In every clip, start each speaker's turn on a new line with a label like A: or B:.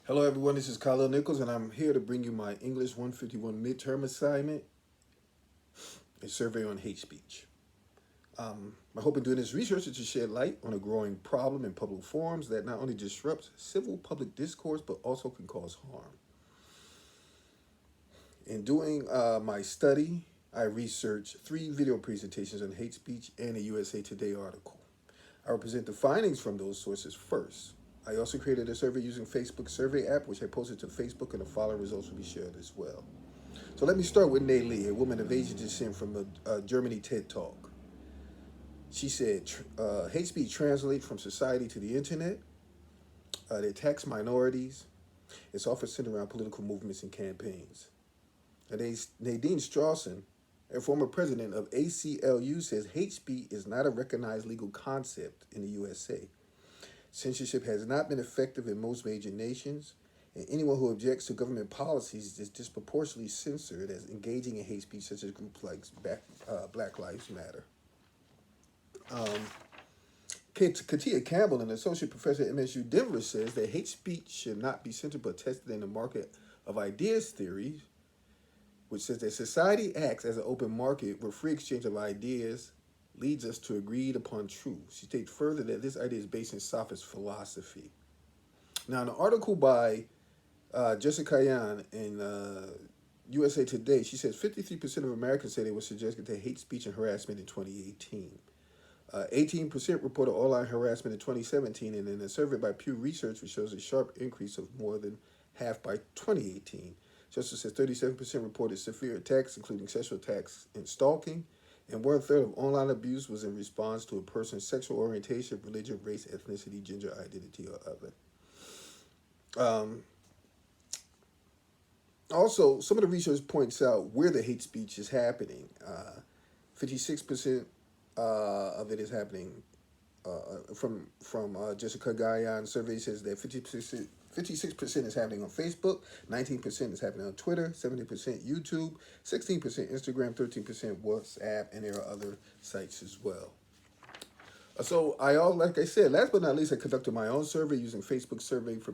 A: Hello, everyone. This is Kyle Nichols, and I'm here to bring you my English 151 midterm assignment, a survey on hate speech. My hope in doing this research is to shed light on a growing problem in public forums that not only disrupts civil public discourse but also can cause harm. In doing my study, I researched 3 video presentations on hate speech and a USA Today article. I will present the findings from those sources first. I also created a survey using Facebook survey app, which I posted to Facebook, and the following results will be shared as well. So let me start with Nay Lee, a woman of Asian descent from a Germany TED Talk. She said, hate speech translates from society to the internet. It attacks minorities. It's often centered around political movements and campaigns. Nadine Strawson, a former president of ACLU, says hate speech is not a recognized legal concept in the USA. Censorship has not been effective in most major nations, and anyone who objects to government policies is disproportionately censored as engaging in hate speech, such as groups like Black Lives Matter. Katia Campbell, an associate professor at MSU Denver, says that hate speech should not be censored but tested in the market of ideas theory, which says that society acts as an open market where free exchange of ideas leads us to agreed upon truth. She states further that this idea is based in sophist philosophy. Now, in an article by Jessica Yan in USA Today, she says 53% of Americans say they were subjected to hate speech and harassment in 2018. 18% reported online harassment in 2017, and in a survey by Pew Research, which shows a sharp increase of more than half by 2018. Justice says 37% reported severe attacks, including sexual attacks and stalking, and 1/3 of online abuse was in response to a person's sexual orientation, religion, race, ethnicity, gender identity, or other. Also, some of the research points out where the hate speech is happening. 56% of it is happening from Jessica Gayan's survey says that 56% is happening on Facebook, 19% is happening on Twitter, 70% YouTube, 16% Instagram, 13% WhatsApp, and there are other sites as well. So like I said, last but not least, I conducted my own survey using Facebook survey for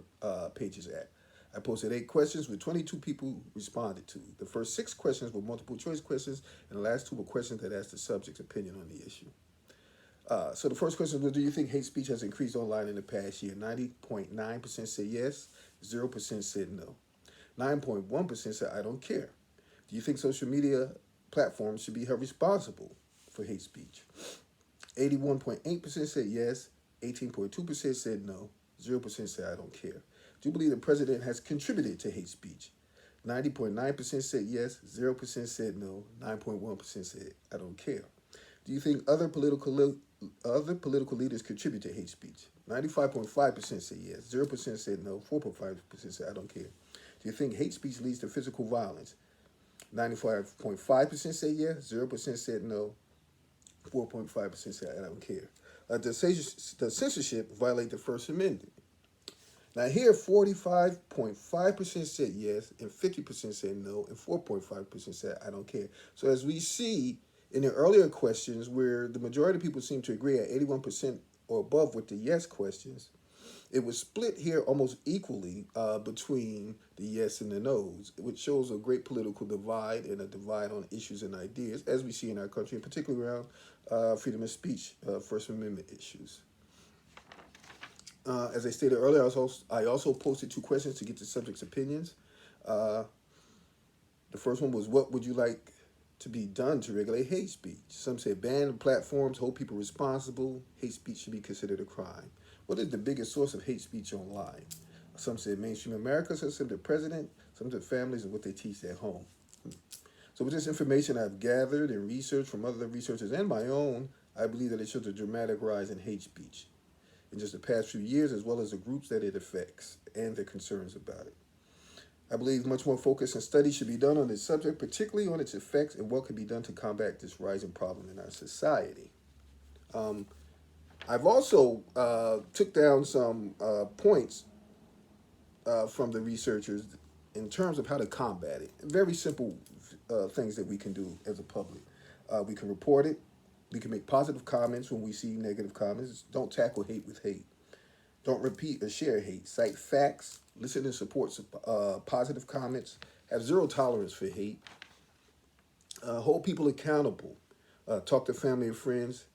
A: Pages app. I posted 8 questions with 22 people responded to. The first 6 questions were multiple choice questions, and the last 2 were questions that asked the subject's opinion on the issue. So the first question was, do you think hate speech has increased online in the past year? 90.9% said yes, 0% said no. 9.1% said I don't care. Do you think social media platforms should be held responsible for hate speech? 81.8% said yes, 18.2% said no, 0% said I don't care. Do you believe the president has contributed to hate speech? 90.9% said yes, 0% said no, 9.1% said I don't care. Do you think other political leaders contribute to hate speech? 95.5% said yes, 0% said no, 4.5% said I don't care. Do you think hate speech leads to physical violence? 95.5% said yes, 0% said no, 4.5% said I don't care. The censorship violate the First Amendment. Now here, 45.5% said yes, and 50% said no, and 4.5% said I don't care. So as we see in the earlier questions, where the majority of people seem to agree at 81% or above with the yes questions, it was split here almost equally between the yes and the no's, which shows a great political divide and a divide on issues and ideas, as we see in our country, and particularly around freedom of speech, First Amendment issues. As I stated earlier, I also posted 2 questions to get the subject's opinions. The first one was, what would you like to be done to regulate hate speech? Some said ban platforms, hold people responsible. Hate speech should be considered a crime. What is the biggest source of hate speech online? Some said mainstream America, some said the president, some said families and what they teach at home. So with this information I've gathered and researched from other researchers and my own, I believe that it shows a dramatic rise in hate speech in just the past few years, as well as the groups that it affects and their concerns about it. I believe much more focus and study should be done on this subject, particularly on its effects and what can be done to combat this rising problem in our society. I've also took down some points from the researchers in terms of how to combat it. Very simple things that we can do as a public. We can report it. We can make positive comments when we see negative comments. Don't tackle hate with hate. Don't repeat or share hate. Cite facts. Listen and support positive comments. Have zero tolerance for hate. Hold people accountable. Talk to family and friends.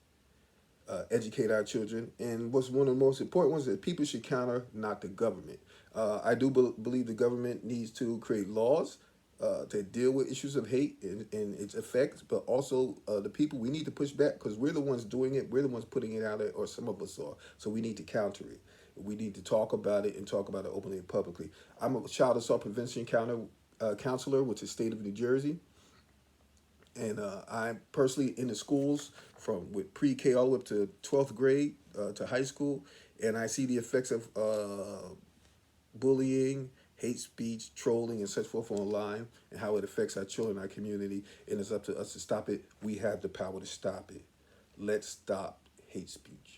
A: Educate our children. And what's one of the most important ones is that people should counter, not the government. I do believe the government needs to create laws to deal with issues of hate and its effects, but also the people, we need to push back because we're the ones doing it. We're the ones putting it out there, or some of us are. So we need to counter it. We need to talk about it and talk about it openly and publicly. I'm a child assault prevention counselor with the state of New Jersey. And I'm personally in the schools from with pre-K all the way up to 12th grade to high school, and I see the effects of bullying, hate speech, trolling, and such forth online, and how it affects our children, our community, and it's up to us to stop it. We have the power to stop it. Let's stop hate speech.